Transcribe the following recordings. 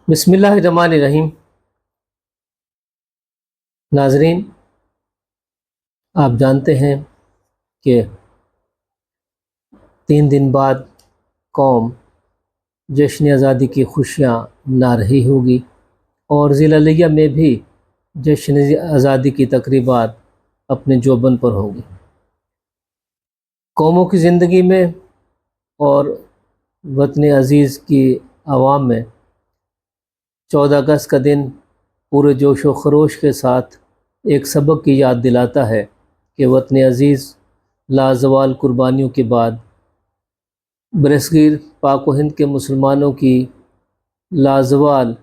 بسم اللہ الرحمن الرحیم۔ ناظرین، آپ جانتے ہیں کہ 3 دن بعد قوم جشن آزادی کی خوشیاں منا رہی ہوگی اور ضلع لیہ میں بھی جشن آزادی کی تقریبات اپنے جوبن پر ہوں گی۔ قوموں کی زندگی میں اور وطن عزیز کی عوام میں 14 اگست کا دن پورے جوش و خروش کے ساتھ ایک سبق کی یاد دلاتا ہے کہ وطن عزیز لازوال قربانیوں کے بعد برصغیر پاک و ہند کے مسلمانوں کی لازوال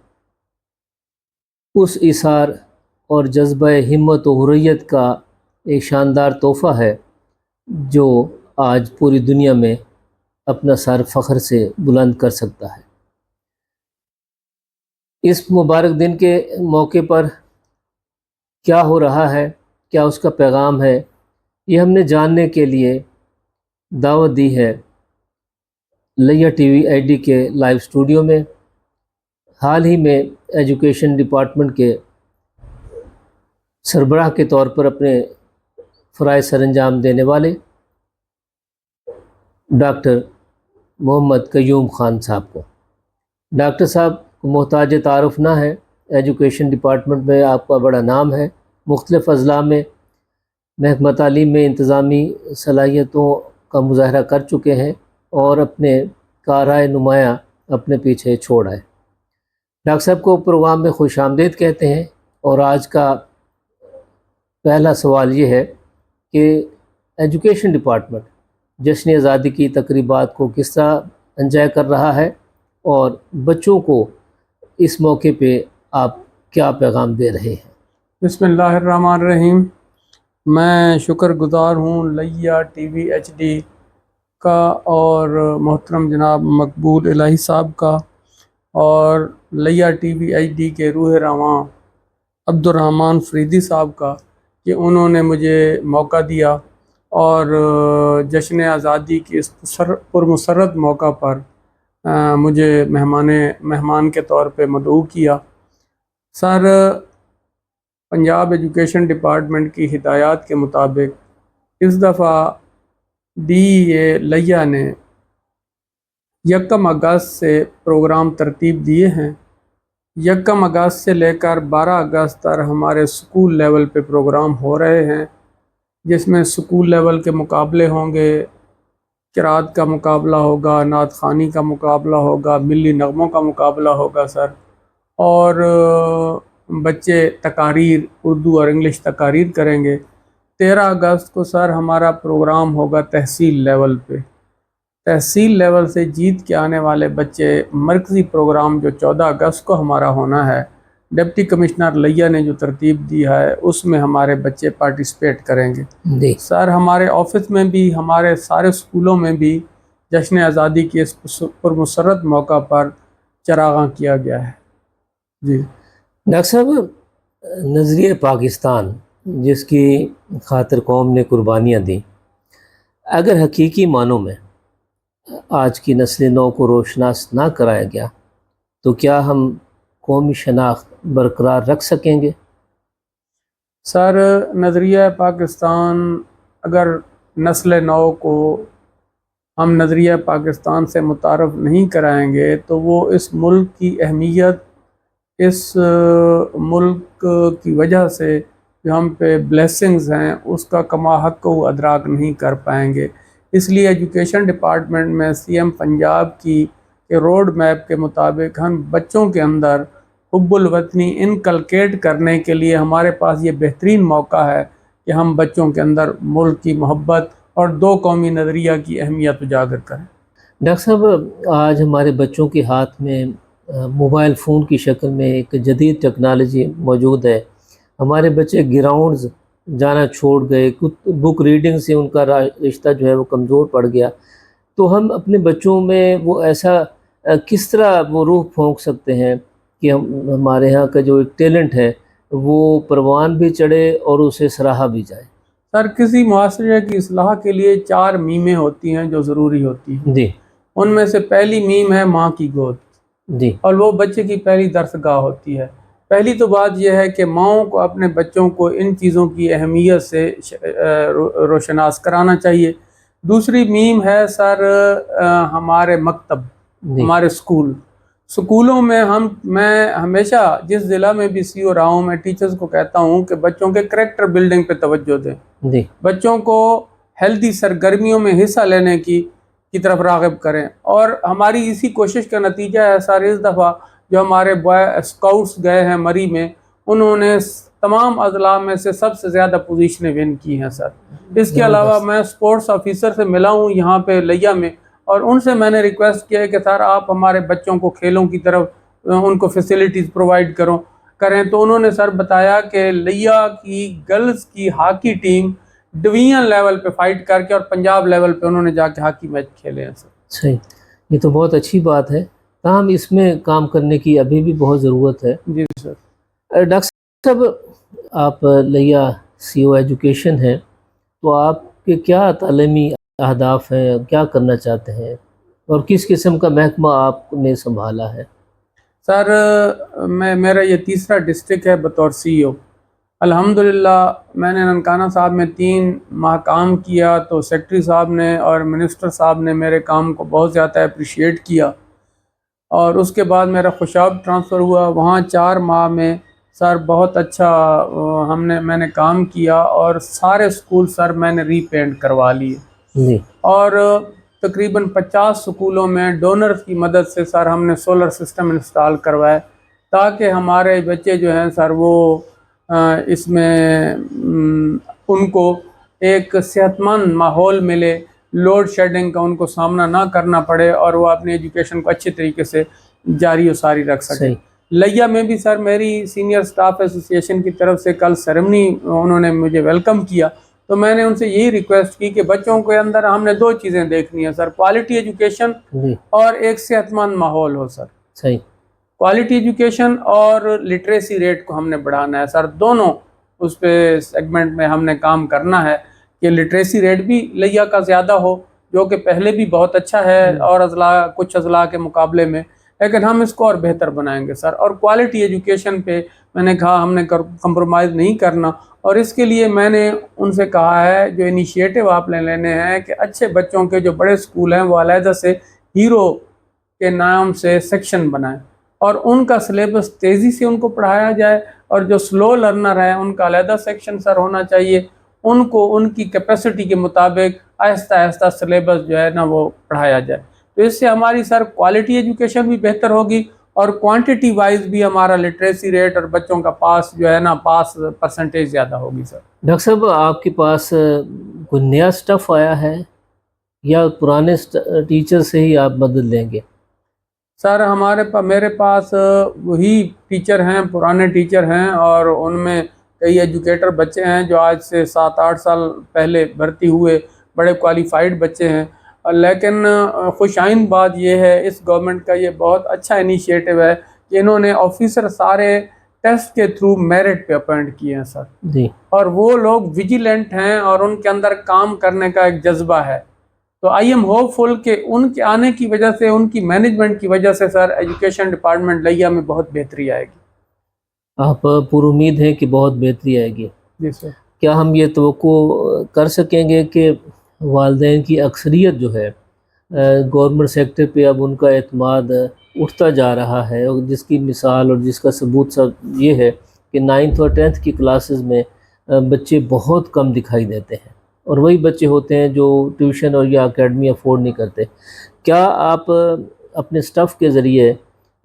اس ایثار اور جذبہ ہمت و حریت کا ایک شاندار تحفہ ہے جو آج پوری دنیا میں اپنا سر فخر سے بلند کر سکتا ہے۔ اس مبارک دن کے موقع پر کیا ہو رہا ہے، کیا اس کا پیغام ہے، یہ ہم نے جاننے کے لیے دعوت دی ہے Leh TV HD کے لائیو اسٹوڈیو میں۔ حال ہی میں ایجوکیشن ڈپارٹمنٹ کے سربراہ کے طور پر اپنے فرائض سر انجام دینے والے ڈاکٹر محمد قیوم خان صاحب کو۔ ڈاکٹر صاحب محتاج تعارف نہ ہے، ایجوکیشن ڈپارٹمنٹ میں آپ کا بڑا نام ہے، مختلف اضلاع میں محکمہ تعلیم میں انتظامی صلاحیتوں کا مظاہرہ کر چکے ہیں اور اپنے کارۂ نمایاں اپنے پیچھے چھوڑ آئے۔ ڈاکٹر صاحب کو پروگرام میں خوش آمدید کہتے ہیں، اور آج کا پہلا سوال یہ ہے کہ ایجوکیشن ڈپارٹمنٹ جشن آزادی کی تقریبات کو کس طرح انجام کر رہا ہے اور بچوں کو اس موقع پہ آپ کیا پیغام دے رہے ہیں؟ بسم اللہ الرحمن الرحیم۔ میں شکر گزار ہوں Leh TV HD کا اور محترم جناب مقبول الہی صاحب کا اور Leh TV HD کے روح رواں عبد الرحمن فریدی صاحب کا کہ انہوں نے مجھے موقع دیا اور جشن آزادی کی اس پرمسرت موقع پر مجھے مہمان کے طور پہ مدعو کیا۔ سر، پنجاب ایجوکیشن ڈپارٹمنٹ کی ہدایات کے مطابق اس دفعہ ڈی اے لیہ نے 1 اگست سے پروگرام ترتیب دیے ہیں۔ 1 اگست سے لے کر 12 اگست تک ہمارے سکول لیول پہ پروگرام ہو رہے ہیں، جس میں سکول لیول کے مقابلے ہوں گے، قرأت کا مقابلہ ہوگا، نعت خوانی کا مقابلہ ہوگا، ملی نغموں کا مقابلہ ہوگا سر، اور بچے تقاریر اردو اور انگلش تقاریر کریں گے۔ 13 اگست کو سر ہمارا پروگرام ہوگا تحصیل لیول پہ۔ تحصیل لیول سے جیت کے آنے والے بچے مرکزی پروگرام جو 14 اگست کو ہمارا ہونا ہے، ڈپٹی کمشنر لیہ نے جو ترتیب دی ہے اس میں ہمارے بچے پارٹیسپیٹ کریں گے۔ سر، ہمارے آفس میں بھی، ہمارے سارے سکولوں میں بھی جشن آزادی کی اس پرمسرت موقع پر چراغاں کیا گیا ہے۔ جی ڈاکٹر صاحب، نظریہ پاکستان جس کی خاطر قوم نے قربانیاں دیں، اگر حقیقی معنوں میں آج کی نسل نو کو روشناس نہ کرایا گیا تو کیا ہم قومی شناخت برقرار رکھ سکیں گے؟ سر، نظریہ پاکستان، اگر نسل نو کو ہم نظریہ پاکستان سے متعارف نہیں کرائیں گے تو وہ اس ملک کی اہمیت، اس ملک کی وجہ سے جو ہم پہ بلیسنگز ہیں اس کا کما حق کو ادراک نہیں کر پائیں گے۔ اس لیے ایجوکیشن ڈپارٹمنٹ میں سی ایم پنجاب کی روڈ میپ کے مطابق ہم بچوں کے اندر حب الوطنی انکلکیٹ کرنے کے لیے ہمارے پاس یہ بہترین موقع ہے کہ ہم بچوں کے اندر ملک کی محبت اور 2 قومی نظریہ کی اہمیت اجاگر کریں۔ ڈاکٹر صاحب، آج ہمارے بچوں کے ہاتھ میں موبائل فون کی شکل میں ایک جدید ٹیکنالوجی موجود ہے۔ ہمارے بچے گراؤنڈز جانا چھوڑ گئے، بک ریڈنگ سے ان کا رشتہ جو ہے وہ کمزور پڑ گیا، تو ہم اپنے بچوں میں وہ ایسا کس طرح وہ روح پھونک سکتے ہیں کہ ہمارے ہاں کا جو ایک ٹیلنٹ ہے وہ پروان بھی چڑھے اور اسے سراہا بھی جائے؟ سر، کسی معاشرے کی اصلاح کے لیے 4 میمیں ہوتی ہیں جو ضروری ہوتی ہیں۔ جی، ان میں سے پہلی میم ہے ماں کی گود۔ جی اور وہ بچے کی پہلی درسگاہ ہوتی ہے۔ پہلی تو بات یہ ہے کہ ماؤں کو اپنے بچوں کو ان چیزوں کی اہمیت سے روشناس کرانا چاہیے۔ دوسری میم ہے سر ہمارے مکتب، جی ہمارے اسکولوں میں میں ہمیشہ جس ضلع میں بھی سی او رہا ہوں، میں ٹیچرز کو کہتا ہوں کہ بچوں کے کریکٹر بلڈنگ پہ توجہ دیں، جی بچوں کو ہیلدی سرگرمیوں میں حصہ لینے کی طرف راغب کریں۔ اور ہماری اسی کوشش کا نتیجہ ہے سر اس دفعہ جو ہمارے بوائے اسکاؤٹس گئے ہیں مری میں، انہوں نے تمام اضلاع میں سے سب سے زیادہ پوزیشنیں ون کی ہیں سر۔ اس کے علاوہ زبردست، میں سپورٹس آفیسر سے ملا ہوں یہاں پہ لیا میں، اور ان سے میں نے ریکویسٹ کیا ہے کہ سر آپ ہمارے بچوں کو کھیلوں کی طرف ان کو فیسلٹیز پرووائڈ کریں، تو انہوں نے سر بتایا کہ لیا کی گرلز کی ہاکی ٹیم ڈویژن لیول پہ فائٹ کر کے اور پنجاب لیول پہ انہوں نے جا کے ہاکی میچ کھیلے ہیں سر۔ صحیح، یہ تو بہت اچھی بات ہے، تاہم اس میں کام کرنے کی ابھی بھی بہت ضرورت ہے۔ جی سر۔ ڈاکٹر صاحب، آپ لیا سی او ایجوکیشن ہیں، تو آپ کے کیا تعلیمی اہداف ہیں، کیا کرنا چاہتے ہیں، اور کس قسم کا محکمہ آپ نے سنبھالا ہے؟ سر میرا یہ تیسرا ڈسٹرکٹ ہے بطور سی او۔ الحمدللہ میں نے ننکانہ صاحب میں 3 ماہ کام کیا تو سیکٹری صاحب نے اور منسٹر صاحب نے میرے کام کو بہت زیادہ اپریشیٹ کیا، اور اس کے بعد میرا خوشاب ٹرانسفر ہوا، وہاں 4 ماہ میں سر بہت اچھا میں نے کام کیا، اور سارے اسکول سر میں نے ری پینٹ کروا لیے، جی اور تقریباً 50 سکولوں میں ڈونرز کی مدد سے سر ہم نے سولر سسٹم انسٹال کروائے، تاکہ ہمارے بچے جو ہیں سر وہ اس میں ان کو ایک صحت مند ماحول ملے، لوڈ شیڈنگ کا ان کو سامنا نہ کرنا پڑے، اور وہ اپنی ایجوکیشن کو اچھے طریقے سے جاری و ساری رکھ سکیں۔ صحیح، لیا میں بھی سر میری سینئر سٹاف ایسوسیشن کی طرف سے کل سیرمنی انہوں نے مجھے ویلکم کیا، تو میں نے ان سے یہی ریکویسٹ کی کہ بچوں کے اندر ہم نے 2 چیزیں دیکھنی ہیں سر، کوالٹی ایجوکیشن جی اور ایک صحت مند ماحول ہو سر۔ صحیح، کوالٹی ایجوکیشن اور لٹریسی ریٹ کو ہم نے بڑھانا ہے سر، دونوں اس پہ سیگمنٹ میں ہم نے کام کرنا ہے کہ لٹریسی ریٹ بھی لیا کا زیادہ ہو، جو کہ پہلے بھی بہت اچھا ہے اور کچھ اضلاع کے مقابلے میں، لیکن ہم اس کو اور بہتر بنائیں گے سر۔ اور کوالٹی ایجوکیشن پہ میں نے کہا ہم نے کمپرومائز نہیں کرنا، اور اس کے لیے میں نے ان سے کہا ہے جو انیشیٹو آپ نے لینے ہیں کہ اچھے بچوں کے جو بڑے اسکول ہیں وہ علیحدہ سے ہیرو کے نام سے سیکشن بنائیں، اور ان کا سلیبس تیزی سے ان کو پڑھایا جائے، اور جو سلو لرنر ہیں ان کا علیحدہ سیکشن سر ہونا چاہیے، ان کو ان کی کیپیسٹی کے مطابق آہستہ آہستہ سلیبس جو ہے نا وہ پڑھایا جائے، تو اس سے ہماری سر کوالٹی ایجوکیشن بھی بہتر ہوگی، اور کوانٹٹی وائز بھی ہمارا لٹریسی ریٹ اور بچوں کا پاس جو ہے نا پاس پرسنٹیج زیادہ ہوگی سر۔ ڈاکٹر صاحب، آپ کے پاس کوئی نیا سٹف آیا ہے یا پرانے ٹیچر سے ہی آپ مدد لیں گے؟ سر میرے پاس وہی ٹیچر ہیں، پرانے ٹیچر ہیں، اور ان میں کئی ایجوکیٹر بچے ہیں جو آج سے 7-8 سال پہلے بھرتی ہوئے، بڑے کوالیفائڈ بچے ہیں، لیکن خوش آئند بات یہ ہے اس گورنمنٹ کا یہ بہت اچھا انیشیٹو ہے کہ انہوں نے آفیسر سارے ٹیسٹ کے تھرو میرٹ پہ اپوائنٹ کیے ہیں سر، جی اور وہ لوگ ویجیلنٹ ہیں اور ان کے اندر کام کرنے کا ایک جذبہ ہے، تو آئی ایم ہوپ فل کہ ان کے آنے کی وجہ سے، ان کی مینجمنٹ کی وجہ سے سر ایجوکیشن ڈپارٹمنٹ لیا میں بہت بہتری آئے گی۔ آپ پر امید ہے کہ بہت بہتری آئے گی؟ جی سر۔ کیا ہم یہ توقع کر سکیں گے کہ والدین کی اکثریت جو ہے گورنمنٹ سیکٹر پہ اب ان کا اعتماد اٹھتا جا رہا ہے، اور جس کی مثال اور جس کا ثبوت سب یہ ہے کہ 9th اور 10th کی کلاسز میں بچے بہت کم دکھائی دیتے ہیں، اور وہی بچے ہوتے ہیں جو ٹیوشن اور یا اکیڈمی افورڈ نہیں کرتے؟ کیا آپ اپنے سٹاف کے ذریعے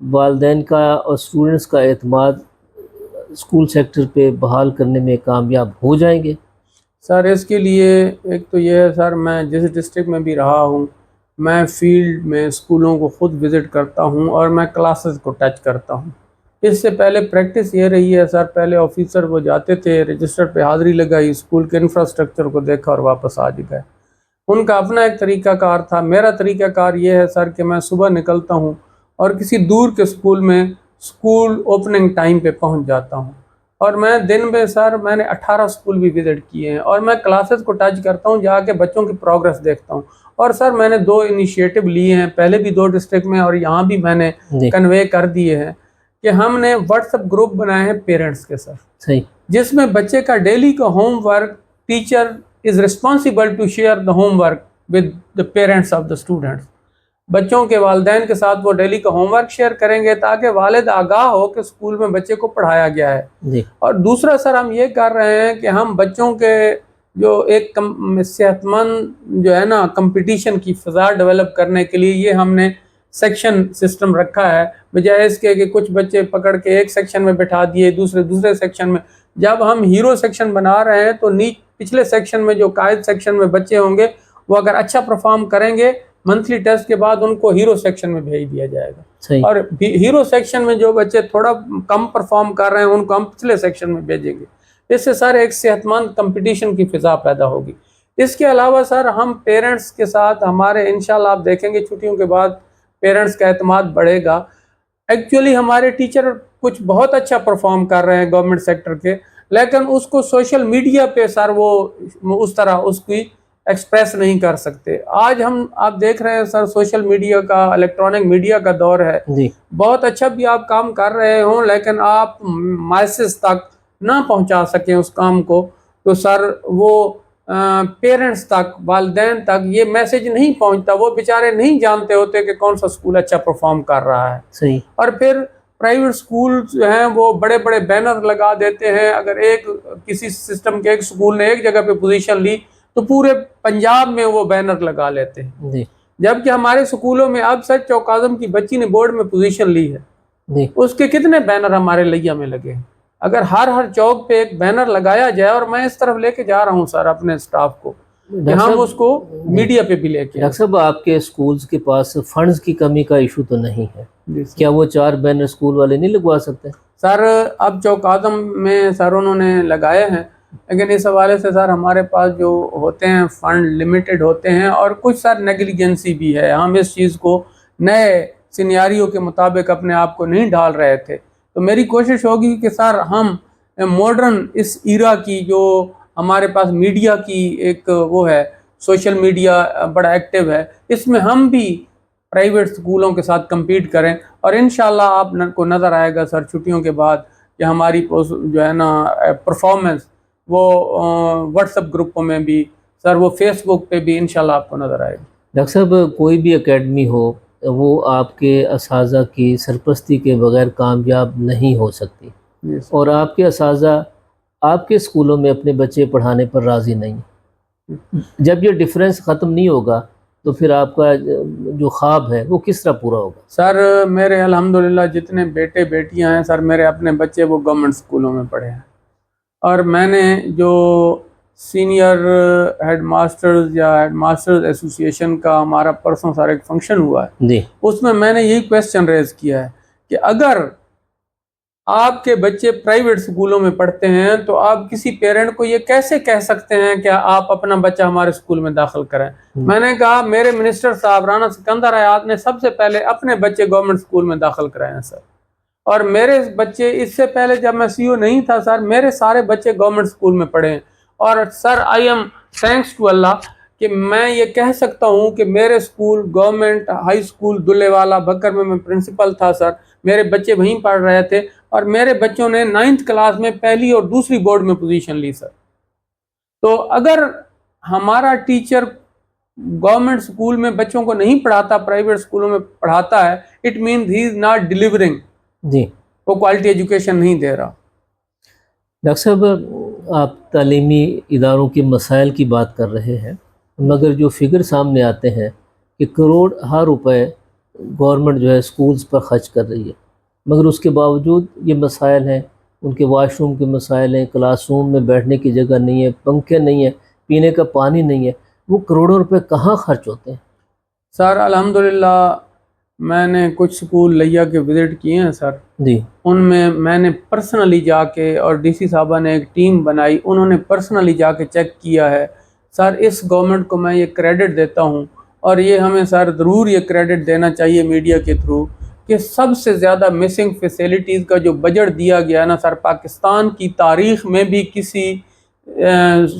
والدین کا اور اسٹوڈنٹس کا اعتماد اسکول سیکٹر پہ بحال کرنے میں کامیاب ہو جائیں گے؟ سر اس کے لیے ایک تو یہ ہے سر، میں جس ڈسٹرکٹ میں بھی رہا ہوں میں فیلڈ میں اسکولوں کو خود وزٹ کرتا ہوں اور میں کلاسز کو ٹچ کرتا ہوں۔ اس سے پہلے پریکٹس یہ رہی ہے سر، پہلے آفیسر وہ جاتے تھے، رجسٹر پہ حاضری لگائی، اسکول کے انفراسٹرکچر کو دیکھا اور واپس آ گئے۔ ان کا اپنا ایک طریقہ کار تھا، میرا طریقہ کار یہ ہے سر کہ میں صبح نکلتا ہوں اور کسی دور کے اسکول میں اسکول اوپننگ ٹائم پہ پہنچ جاتا ہوں، اور میں دن میں سر میں نے 18 اسکول بھی وزٹ کیے ہیں، اور میں کلاسز کو ٹچ کرتا ہوں، جا کے بچوں کی پروگرس دیکھتا ہوں، اور سر میں نے 2 انیشیٹو لیے ہیں، پہلے بھی 2 ڈسٹرکٹ میں اور یہاں بھی میں نے جی کنوے کر دیے ہیں کہ ہم نے واٹس ایپ گروپ بنائے ہیں پیرنٹس کے سر، صحیح جس میں بچے کا ڈیلی کا homework teacher is responsible to share the homework with the parents of the students. بچوں کے والدین کے ساتھ وہ ڈیلی کا ہوم ورک شیئر کریں گے تاکہ والد آگاہ ہو کہ اسکول میں بچے کو پڑھایا گیا ہے. جی اور دوسرا سر ہم یہ کر رہے ہیں کہ ہم بچوں کے جو ایک صحت مند جو ہے نا کمپٹیشن کی فضا ڈیولپ کرنے کے لیے یہ ہم نے سیکشن سسٹم رکھا ہے، بجائے اس کے کہ کچھ بچے پکڑ کے ایک سیکشن میں بٹھا دیے دوسرے سیکشن میں. جب ہم ہیرو سیکشن بنا رہے ہیں تو پچھلے سیکشن میں جو قائد سیکشن میں بچے ہوں گے وہ اگر اچھا پرفارم کریں گے منتھلی ٹیسٹ کے بعد ان کو ہیرو سیکشن میں بھیج دیا جائے گا. صحیح اور ہیرو سیکشن میں جو بچے تھوڑا کم پرفارم کر رہے ہیں ان کو ہم پچھلے سیکشن میں بھیجیں گے. اس سے سر ایک صحت مند کمپٹیشن کی فضا پیدا ہوگی. اس کے علاوہ سر ہم پیرنٹس کے ساتھ ہمارے انشاءاللہ آپ دیکھیں گے چھٹیوں کے بعد پیرنٹس کا اعتماد بڑھے گا. ایکچولی ہمارے ٹیچر کچھ بہت اچھا پرفارم کر رہے ہیں گورنمنٹ سیکٹر کے، لیکن اس کو سوشل میڈیا پہ سر وہ اس طرح اس کی ایکسپریس نہیں کر سکتے. آج آپ دیکھ رہے ہیں سر سوشل میڈیا کا الیکٹرانک میڈیا کا دور ہے. جی بہت اچھا بھی آپ کام کر رہے ہوں لیکن آپ ماسز تک نہ پہنچا سکیں اس کام کو تو سر وہ پیرنٹس تک والدین تک یہ میسج نہیں پہنچتا. وہ بیچارے نہیں جانتے ہوتے کہ کون سا اسکول اچھا پرفارم کر رہا ہے. صحیح اور پھر پرائیویٹ اسکول جو ہیں وہ بڑے بڑے بینر لگا دیتے ہیں. اگر کسی سسٹم کے ایک اسکول نے ایک جگہ پہ پوزیشن لی تو پورے پنجاب میں وہ بینر لگا لیتے ہیں. جی جبکہ ہمارے اسکولوں میں اب سر چوک اعظم کی بچی نے بورڈ میں پوزیشن لی ہے، جی اس کے کتنے بینر ہمارے لیا میں لگے ہیں. اگر ہر چوک پہ ایک بینر لگایا جائے، اور میں اس طرف لے کے جا رہا ہوں سر اپنے سٹاف کو کہ ہم اس کو میڈیا پہ بھی لے کے ڈاکٹر صاحب آپ کے اسکولز کے پاس فنڈز کی کمی کا ایشو تو نہیں ہے؟ کیا وہ 4 بینر اسکول والے نہیں لگوا سکتے؟ سر اب چوک اعظم میں سر انہوں نے لگائے ہیں، لیکن اس حوالے سے سر ہمارے پاس جو ہوتے ہیں فنڈ لمیٹڈ ہوتے ہیں اور کچھ سر نیگلیجنسی بھی ہے. ہم اس چیز کو نئے سینیاریوں کے مطابق اپنے آپ کو نہیں ڈال رہے تھے. تو میری کوشش ہوگی کہ سر ہم ماڈرن اس ایرا کی جو ہمارے پاس میڈیا کی ایک وہ ہے، سوشل میڈیا بڑا ایکٹیو ہے، اس میں ہم بھی پرائیویٹ اسکولوں کے ساتھ کمپیٹ کریں. اور انشاءاللہ آپ کو نظر آئے گا سر چھٹیوں کے بعد کہ ہماری جو ہے نا پرفارمنس وہ واٹس ایپ گروپوں میں بھی سر وہ فیس بک پہ بھی انشاءاللہ آپ کو نظر آئے گا. ڈاکٹر صاحب کوئی بھی اکیڈمی ہو وہ آپ کے اساتذہ کی سرپرستی کے بغیر کامیاب نہیں ہو سکتی، اور آپ کے اساتذہ آپ کے اسکولوں میں اپنے بچے پڑھانے پر راضی نہیں ہیں. جب یہ ڈفرینس ختم نہیں ہوگا تو پھر آپ کا جو خواب ہے وہ کس طرح پورا ہوگا؟ سر میرے الحمدللہ جتنے بیٹے بیٹیاں ہیں سر میرے اپنے بچے وہ گورنمنٹ اسکولوں میں پڑھے ہیں. اور میں نے جو سینئر ہیڈ ماسٹرز یا ہیڈ ماسٹرز ایسوسیشن کا ہمارا پرسوں سارا ایک فنکشن ہوا ہے جی اس میں نے یہی کویسچن ریز کیا ہے کہ اگر آپ کے بچے پرائیویٹ اسکولوں میں پڑھتے ہیں تو آپ کسی پیرنٹ کو یہ کیسے کہہ سکتے ہیں کہ آپ اپنا بچہ ہمارے اسکول میں داخل کریں؟ میں نے کہا میرے منسٹر صاحب رانا سکندر حیات نے سب سے پہلے اپنے بچے گورنمنٹ اسکول میں داخل کرائے ہیں سر. اور میرے بچے اس سے پہلے جب میں سی او نہیں تھا سر میرے سارے بچے گورنمنٹ اسکول میں پڑھے ہیں. اور سر آئی ایم تھینکس ٹو اللہ کہ میں یہ کہہ سکتا ہوں کہ میرے اسکول گورنمنٹ ہائی اسکول دلے والا بکر میں پرنسپل تھا سر، میرے بچے وہیں پڑھ رہے تھے اور میرے بچوں نے 9th کلاس میں پہلی اور دوسری بورڈ میں پوزیشن لی سر. تو اگر ہمارا ٹیچر گورنمنٹ اسکول میں بچوں کو نہیں پڑھاتا پرائیویٹ اسکولوں میں پڑھاتا ہے it means he is not delivering, جی وہ کوالٹی ایجوکیشن نہیں دے رہا. ڈاکٹر صاحب آپ تعلیمی اداروں کے مسائل کی بات کر رہے ہیں، مگر جو فگر سامنے آتے ہیں کہ کروڑ ہر روپے گورنمنٹ جو ہے اسکولز پر خرچ کر رہی ہے، مگر اس کے باوجود یہ مسائل ہیں، ان کے واش روم کے مسائل ہیں، کلاس روم میں بیٹھنے کی جگہ نہیں ہے، پنکھے نہیں ہیں، پینے کا پانی نہیں ہے، وہ کروڑوں روپے کہاں خرچ ہوتے ہیں؟ سر الحمدللہ میں نے کچھ سکول لیا کے وزٹ کیے ہیں سر، جی ان میں نے پرسنلی جا کے اور ڈی سی صاحبہ نے ایک ٹیم بنائی، انہوں نے پرسنلی جا کے چیک کیا ہے. سر اس گورنمنٹ کو میں یہ کریڈٹ دیتا ہوں اور یہ ہمیں سر ضرور یہ کریڈٹ دینا چاہیے میڈیا کے تھرو کہ سب سے زیادہ مسنگ فیسیلیٹیز کا جو بجٹ دیا گیا نا سر پاکستان کی تاریخ میں بھی کسی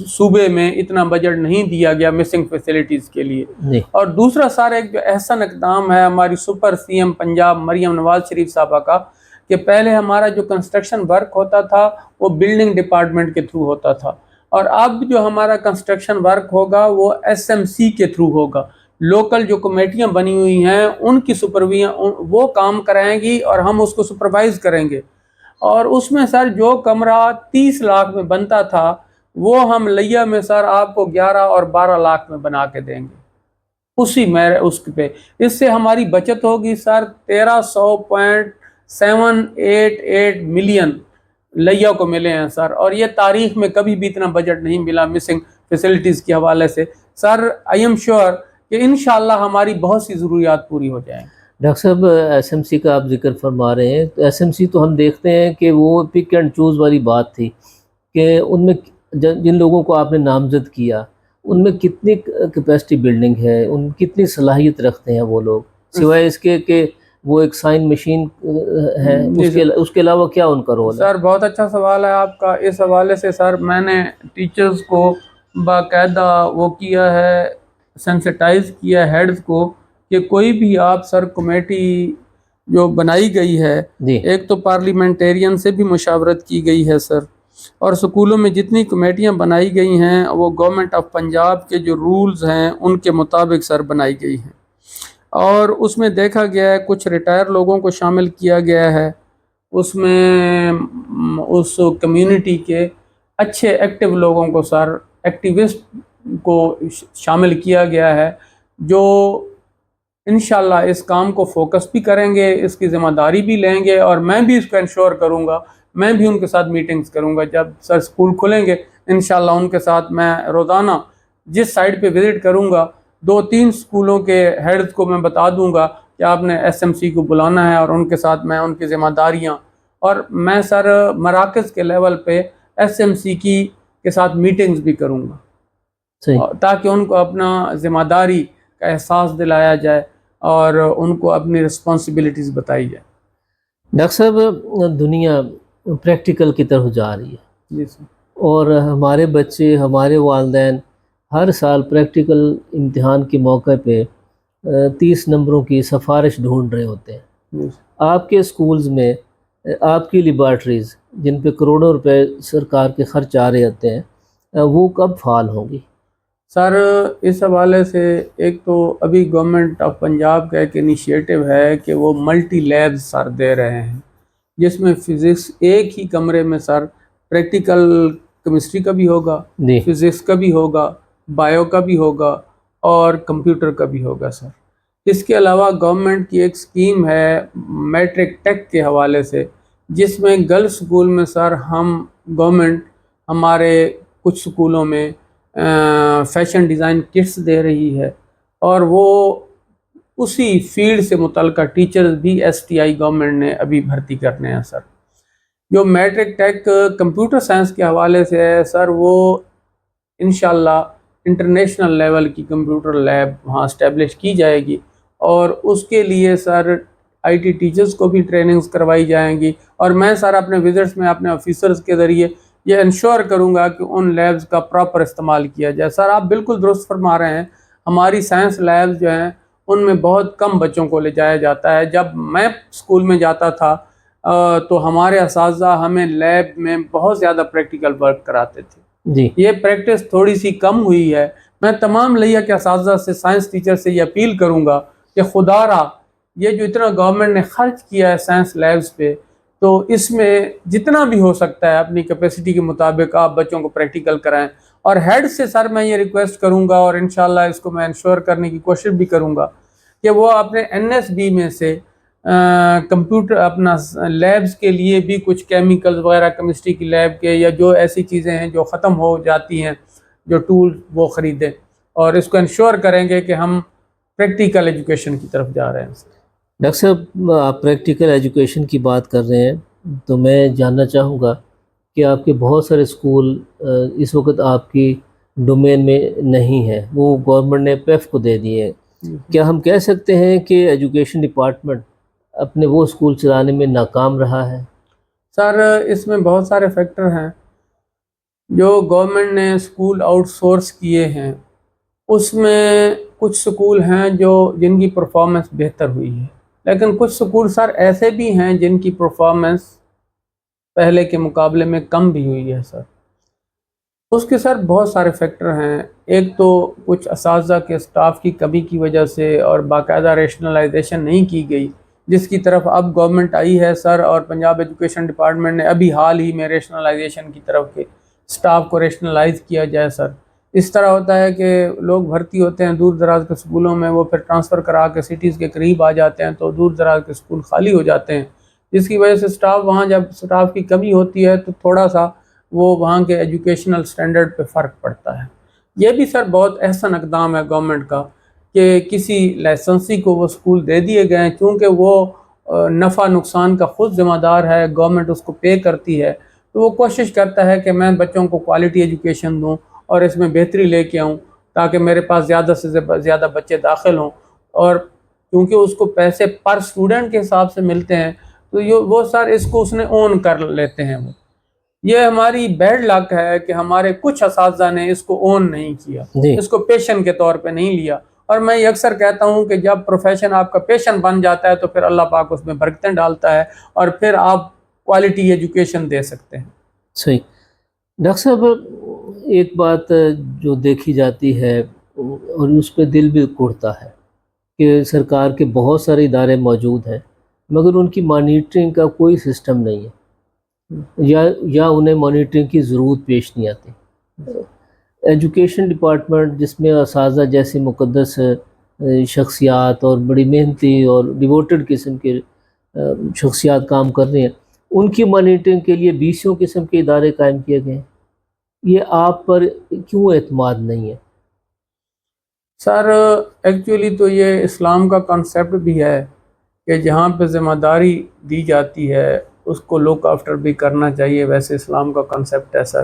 صوبے میں اتنا بجٹ نہیں دیا گیا مسنگ فیسلٹیز کے لیے. جی اور دوسرا سر ایک جو احسن اقدام ہے ہماری super C M Punjab Maryam Nawaz Sharif صاحبہ کا کہ پہلے ہمارا جو کنسٹرکشن ورک ہوتا تھا وہ بلڈنگ ڈپارٹمنٹ کے تھرو ہوتا تھا، اور اب جو ہمارا کنسٹرکشن ورک ہوگا وہ ایس ایم سی کے تھرو ہوگا. لوکل جو کمیٹیاں بنی ہوئی ہیں ان کی سپرویژن وہ کام کرائیں گی اور ہم اس کو سپروائز کریں گے. اور اس میں سر جو کمرہ 30 لاکھ میں بنتا تھا وہ ہم لیا میں سر آپ کو 11 اور 12 لاکھ میں بنا کے دیں گے اسی میں اس پہ. اس سے ہماری بچت ہوگی سر 1300.788 ملین لیا کو ملے ہیں سر، اور یہ تاریخ میں کبھی بھی اتنا بجٹ نہیں ملا مسنگ فیسلٹیز کے حوالے سے. سر آئی ایم شیور کہ انشاءاللہ ہماری بہت سی ضروریات پوری ہو جائیں. ڈاکٹر صاحب ایس ایم سی کا آپ ذکر فرما رہے ہیں، تو ایس ایم سی تو ہم دیکھتے ہیں کہ وہ پک اینڈ چوز والی بات تھی کہ ان میں جن لوگوں کو آپ نے نامزد کیا ان میں کتنی کیپیسٹی بلڈنگ ہے، ان کتنی صلاحیت رکھتے ہیں وہ لوگ، سوائے اس کے کہ وہ ایک سائن مشین ہے، اس کے علاوہ کیا ان کا رول ہے؟ سر بہت اچھا سوال ہے آپ کا. اس حوالے سے سر میں نے ٹیچرز کو باقاعدہ وہ کیا ہے، سینسٹائز کیا ہیڈز کو کہ کوئی بھی آپ سر کمیٹی جو بنائی گئی ہے جی ایک تو پارلیمنٹیرین سے بھی مشاورت کی گئی ہے سر، اور سکولوں میں جتنی کمیٹیاں بنائی گئی ہیں وہ گورنمنٹ آف پنجاب کے جو رولز ہیں ان کے مطابق سر بنائی گئی ہیں. اور اس میں دیکھا گیا ہے کچھ ریٹائر لوگوں کو شامل کیا گیا ہے، اس میں اس کمیونٹی کے اچھے ایکٹیو لوگوں کو سر ایکٹیوسٹ کو شامل کیا گیا ہے جو انشاءاللہ اس کام کو فوکس بھی کریں گے، اس کی ذمہ داری بھی لیں گے. اور میں بھی اس کو انشور کروں گا، میں بھی ان کے ساتھ میٹنگز کروں گا جب سر اسکول کھلیں گے انشاءاللہ. ان کے ساتھ میں روزانہ جس سائٹ پہ وزٹ کروں گا 2-3 اسکولوں کے ہیڈز کو میں بتا دوں گا کہ آپ نے ایس ایم سی کو بلانا ہے، اور ان کے ساتھ میں ان کی ذمہ داریاں، اور میں سر مراکز کے لیول پہ ایس ایم سی کے ساتھ میٹنگز بھی کروں گا تاکہ ان کو اپنا ذمہ داری کا احساس دلایا جائے اور ان کو اپنی رسپانسبلٹیز بتائی جائے. ڈاکٹر صاحب دنیا پریکٹیکل کی طرف جا رہی ہے، جی سر. اور ہمارے بچے، ہمارے والدین ہر سال پریکٹیکل امتحان کے موقع پہ 30 نمبروں کی سفارش ڈھونڈ رہے ہوتے ہیں. جی. آپ کے سکولز میں آپ کی لیبارٹریز جن پہ کروڑوں روپے سرکار کے خرچ آ رہے ہوتے ہیں وہ کب فعال ہوں گی؟ سر اس حوالے سے ایک تو ابھی گورنمنٹ آف پنجاب کا ایک انیشیٹو ہے کہ وہ ملٹی لیبز سر دے رہے ہیں جس میں فزکس ایک ہی کمرے میں سر پریکٹیکل کیمسٹری کا بھی ہوگا، جی فزکس کا بھی ہوگا، بایو کا بھی ہوگا اور کمپیوٹر کا بھی ہوگا سر. اس کے علاوہ گورنمنٹ کی ایک سکیم ہے میٹرک ٹیک کے حوالے سے جس میں گرلز سکول میں سر گورنمنٹ ہمارے کچھ سکولوں میں فیشن ڈیزائن کٹس دے رہی ہے، اور وہ اسی فیلڈ سے متعلقہ ٹیچرز بھی ایس ٹی آئی گورنمنٹ نے ابھی بھرتی کرنے ہیں سر. جو میٹرک ٹیک کمپیوٹر سائنس کے حوالے سے ہے سر وہ انشاءاللہ انٹرنیشنل لیول کی کمپیوٹر لیب وہاں اسٹیبلش کی جائے گی، اور اس کے لیے سر آئی ٹی ٹیچرز کو بھی ٹریننگز کروائی جائیں گی. اور میں سر اپنے وزٹس میں اپنے آفیسرز کے ذریعے یہ انشور کروں گا کہ ان لیبز کا پراپر استعمال کیا جائے. سر آپ بالکل درست فرما رہے ہیں، ہماری سائنس لیبز جو ہیں ان میں بہت کم بچوں کو لے جایا جاتا ہے. جب میں اسکول میں جاتا تھا تو ہمارے اساتذہ ہمیں لیب میں بہت زیادہ پریکٹیکل ورک کراتے تھے. جی یہ پریکٹس تھوڑی سی کم ہوئی ہے. میں تمام لیا کے اساتذہ سے، سائنس ٹیچر سے یہ اپیل کروں گا کہ خدا را یہ جو اتنا گورنمنٹ نے خرچ کیا ہے سائنس لیبز پہ، تو اس میں جتنا بھی ہو سکتا ہے اپنی کیپیسٹی کے مطابق آپ بچوں کو پریکٹیکل کرائیں. اور ہیڈ سے سر میں یہ ریکویسٹ کروں گا، اور انشاءاللہ اس کو میں انشور کرنے کی کوشش بھی کروں گا کہ وہ اپنے این ایس بی میں سے کمپیوٹر اپنا لیبز کے لیے بھی کچھ کیمیکل وغیرہ کیمسٹری کی لیب کے یا جو ایسی چیزیں ہیں جو ختم ہو جاتی ہیں جو ٹول وہ خریدیں، اور اس کو انشور کریں گے کہ ہم پریکٹیکل ایجوکیشن کی طرف جا رہے ہیں. ڈاکٹر صاحب آپ پریکٹیکل ایجوکیشن کی بات کر رہے ہیں تو میں جاننا چاہوں گا کہ آپ کے بہت سارے اسکول اس وقت آپ کی ڈومین میں نہیں ہیں، وہ گورنمنٹ نے پیف کو دے دیے ہیں. کیا ہم کہہ سکتے ہیں کہ ایجوکیشن ڈپارٹمنٹ اپنے وہ اسکول چلانے میں ناکام رہا ہے؟ سر اس میں بہت سارے فیکٹر ہیں. جو گورنمنٹ نے اسکول آؤٹ سورس کیے ہیں اس میں کچھ سکول ہیں جن کی پرفارمنس بہتر ہوئی ہے، لیکن کچھ سکول سر ایسے بھی ہیں جن کی پرفارمنس پہلے کے مقابلے میں کم بھی ہوئی ہے سر۔ اس کے سر بہت سارے فیکٹر ہیں۔ ایک تو کچھ اساتذہ کے اسٹاف کی کمی کی وجہ سے اور باقاعدہ ریشنلائزیشن نہیں کی گئی، جس کی طرف اب گورنمنٹ آئی ہے سر، اور پنجاب ایجوکیشن ڈپارٹمنٹ نے ابھی حال ہی میں ریشنلائزیشن کی طرف کے اسٹاف کو ریشنلائز کیا جائے سر۔ اس طرح ہوتا ہے کہ لوگ بھرتی ہوتے ہیں دور دراز کے اسکولوں میں، وہ پھر ٹرانسفر کرا کے سٹیز کے قریب آ جاتے ہیں، تو دور دراز کے اسکول خالی ہو جاتے ہیں، جس کی وجہ سے اسٹاف وہاں، جب اسٹاف کی کمی ہوتی ہے تو تھوڑا سا وہ وہاں کے ایجوکیشنل سٹینڈرڈ پہ فرق پڑتا ہے۔ یہ بھی سر بہت احسن اقدام ہے گورنمنٹ کا کہ کسی لائسنسی کو وہ اسکول دے دیے گئے ہیں، چونکہ وہ نفع نقصان کا خود ذمہ دار ہے، گورنمنٹ اس کو پے کرتی ہے، تو وہ کوشش کرتا ہے کہ میں بچوں کو کوالٹی ایجوکیشن دوں اور اس میں بہتری لے کے آؤں تاکہ میرے پاس زیادہ سے زیادہ بچے داخل ہوں، اور کیونکہ اس کو پیسے پر اسٹوڈنٹ کے حساب سے ملتے ہیں تو وہ سر اس کو اس نے اون کر لیتے ہیں۔ وہ یہ ہماری بیڈ لک ہے کہ ہمارے کچھ اساتذہ نے اس کو اون نہیں کیا، جی اس کو پیشن کے طور پہ نہیں لیا، اور میں یہ اکثر کہتا ہوں کہ جب پروفیشن آپ کا پیشن بن جاتا ہے تو پھر اللہ پاک اس میں برکتیں ڈالتا ہے اور پھر آپ کوالٹی ایجوکیشن دے سکتے ہیں۔ صحیح۔ ڈاکٹر صاحب، ایک بات جو دیکھی جاتی ہے اور اس پہ دل بھی اٹھتا ہے کہ سرکار کے بہت سارے ادارے موجود ہیں مگر ان کی مانیٹرنگ کا کوئی سسٹم نہیں ہے، یا انہیں مانیٹرنگ کی ضرورت پیش نہیں آتی۔ ایجوکیشن ڈپارٹمنٹ جس میں اساتذہ جیسے مقدس شخصیات اور بڑی محنتی اور ڈیووٹڈ قسم کے شخصیات کام کر رہے ہیں، ان کی مانیٹرنگ کے لیے 20 قسم کے ادارے قائم کیے گئے ہیں، یہ آپ پر کیوں اعتماد نہیں ہے؟ سر ایکچولی تو یہ اسلام کا کنسیپٹ بھی ہے کہ جہاں پہ ذمہ داری دی جاتی ہے اس کو لک آفٹر بھی کرنا چاہیے، ویسے اسلام کا کنسیپٹ ہے سر۔